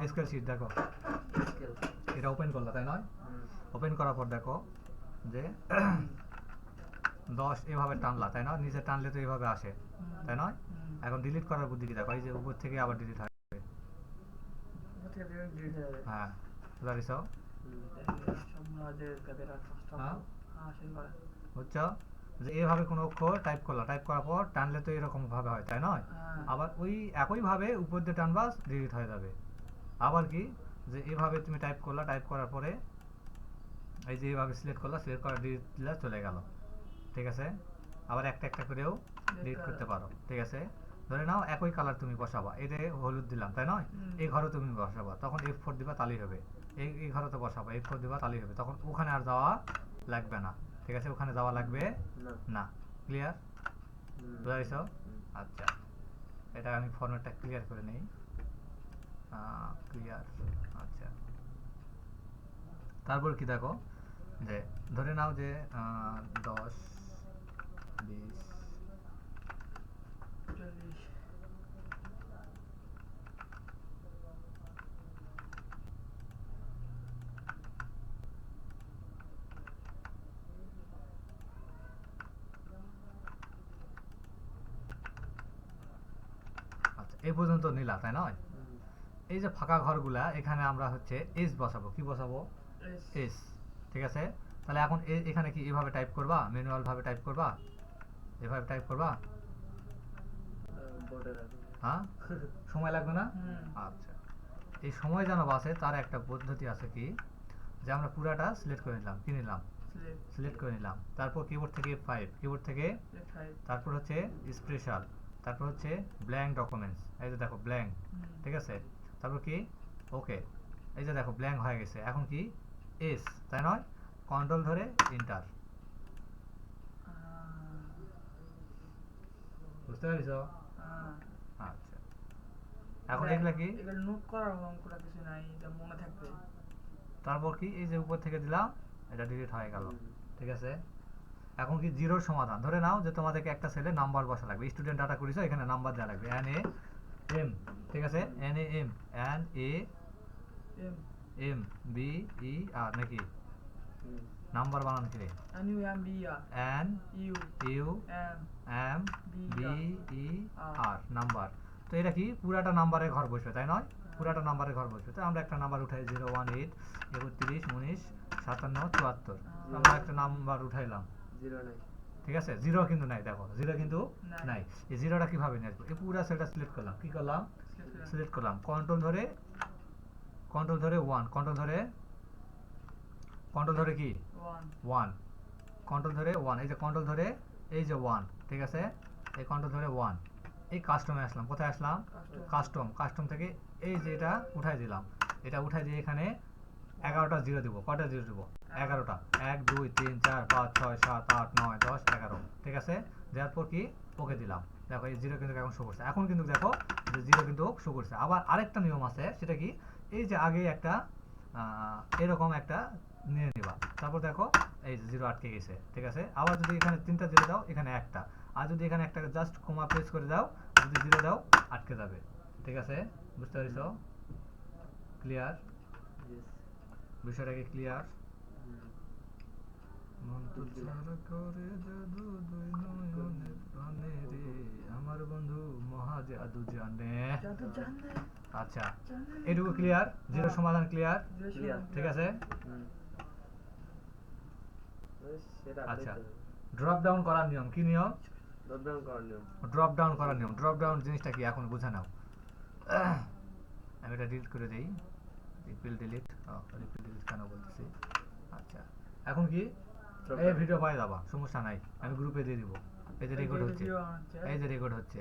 Excel sheet দেখো, scale এটা open করলা তাই নয়? ওপেন করার পর দেখো যে 10 এভাবে টানলা তাই নয়? নিচে টানলে তো এভাবে আসে তাই নয়? এখন ডিলিট করার বুদ্ধি কি দেখো, এই যে উপর থেকে আবার ডিলিট হয়। উপর থেকে ডিলিট হয়ে যাবে। হ্যাঁ বুঝারিস? হ্যাঁ বুঝছো যে এইভাবে কোনো অক্ষর টাইপ করলা, টাইপ করার পর টানলে তো এরকম ভাবে হয় তাই নয়? আবার ওই একইভাবে উপর দিয়ে টানবা ডিলিট হয়ে যাবে। আবার কি যে এইভাবে তুমি টাইপ করলা, টাইপ করার পরে এই যে এইভাবে সিলেক্ট করলা, সিলেক্ট করা ডিলিট দিলা চলে গেল, ঠিক আছে? আবার একটা একটা করেও ডিলিট করতে পারো, ঠিক আছে? ধরে নাও একই কালার তুমি বসাবা, এই যে হলুদ দিলাম তাই নয়? এই ঘরে তুমি বসাবা, তখন F4 দিবা তাহলেই হবে। এই ঘরে তো বসাবা, F4 দিবা তাহলেই হবে, তখন ওখানে আর যাওয়া লাগবে না, ঠিক আছে? ওখানে যাওয়া লাগবে না। ক্লিয়ার? বুঝা গেছ? আচ্ছা, এটা আমি ফরম্যাটটা ক্লিয়ার করে নেই। ক্লিয়ার। আচ্ছা, তারপর কি দেখো যে ধরে নাও যে 10 20 40 আচ্ছা এই পর্যন্ত নিলা তাই নয়? এই যে ফাঁকা ঘরগুলা এখানে আমরা হচ্ছে এস বসাবো, কি বসাবো? এস, ঠিক আছে? তাহলে এখন এখানে কি এভাবে টাইপ করবা, ম্যানুয়াল ভাবে টাইপ করবা, এভাবে টাইপ করবা? হ্যাঁ সময় লাগবে না? আচ্ছা, এই সময় যেন বাঁচে তার একটা পদ্ধতি আছে, কি যে আমরা পুরাটা সিলেক্ট করে নিলাম, কি নিলাম? সিলেক্ট করে নিলাম, তারপর কিবোর্ড থেকে F5, কিবোর্ড থেকে তারপর হচ্ছে স্পেশাল, তারপর হচ্ছে ব্ল্যাঙ্ক ডকুমেন্টস, এই যে দেখো ব্ল্যাঙ্ক, ঠিক আছে? তারপর কি ওকে, এই যে দেখো ব্ল্যাঙ্ক হয়ে গেছে। এখন কি এস তাই নয়? কন্ট্রোল ধরে এন্টার, বুঝতে পারছো? আচ্ছা, এখন এগুলা কি এগুলো নোট করার অঙ্কটা কিছু নাই, এটা মনে থাকবে। তারপর কি এই যে উপর থেকে দিলাম, এটা ডিলিট হয়ে গেল, ঠিক আছে? এখন কি জিরোর সমাধান, ধরে নাও যে তোমাদেরকে একটা সেলে নাম্বার বসা লাগবে, স্টুডেন্ট ডাটা করেছো, এখানে নাম্বার দেওয়া লাগবে NAM, ঠিক আছে? NAM NAMBER নাকি নাম্বার বানানো কি রে? NUMBER number. তো এটা কি পুরাটা নাম্বারের ঘর বসবে তাই নয়? পুরাটা নাম্বারের ঘর বসবে। তো আমরা একটা নাম্বার উঠাই 018 31 19 57 74, আমরা একটা নাম্বার উঠাইলাম, ঠিক আছে? জিরো কিন্তু নাই, দেখো জিরো কিন্তু নাই। এই জিরোটা কিভাবে নিয়ে আসবো? এই পুরা সেলটা সিলেক্ট করলাম, কি করলাম? সিলেক্ট করলাম, কন্ট্রোল ধরে 1, কন্ট্রোল ধরে কি 1, কন্ট্রোল ধরে 1, এই যে কন্ট্রোল ধরে এই যে 1, ঠিক আছে? এই কন্ট্রোল ধরে 1, এই কাস্টমে আসলাম, কোথায় আসলাম? কাস্টম থেকে এই যে এটা উঠাই দিলাম, এটা উঠাই দিয়ে এখানে 11টা জিরো দিব। কয়টা জিরো দিব? 11টা। 1 2 3 4 5 6 7 8 9 10 11, ঠিক আছে? দেওয়ার পর কি ওকে দিলাম, দেখো এই জিরো কিন্তু এখন শো করছে। এখন কিন্তু দেখো যে জিরো কিন্তু শো করছে। আবার আরেকটা নিয়ম আছে, সেটা কি এই যে আগে একটা এরকম একটা নিয়ে নিবা, তারপর দেখো এই যে জিরো আটকে গেছে, ঠিক আছে? আবার যদি এখানে 3টা জিরো দাও, এখানে একটা, আর যদি এখানে একটা জাস্ট কমা প্রেস করে দাও, যদি জিরো দাও আটকে যাবে, ঠিক আছে? বুঝতে পারছো? ক্লিয়ার? বিষয়টা কি ক্লিয়ার? মন তো ছাড়া করে জাদু দুই নয়নের প্রাণে রে আমার বন্ধু মহা জাদু জানে। আচ্ছা এটুকু ক্লিয়ার? জিরো সমাধান ক্লিয়ার? ঠিক আছে? আচ্ছা, ড্রপ ডাউন করার নিয়ম, কি নিয়ম? ড্রপ ডাউন করার নিয়ম। ড্রপ ডাউন জিনিসটা কি এখন বুঝে নাও। আমি এটা ডিলিট করে দেই, রিপিল ডিলিট কেন বলতেছি। আচ্ছা এখন কি এই ভিডিও পাই যাবা, সমস্যা নাই, আমি গ্রুপে দিয়ে দিব। এই যে রেকর্ড হচ্ছে, এই যে রেকর্ড হচ্ছে,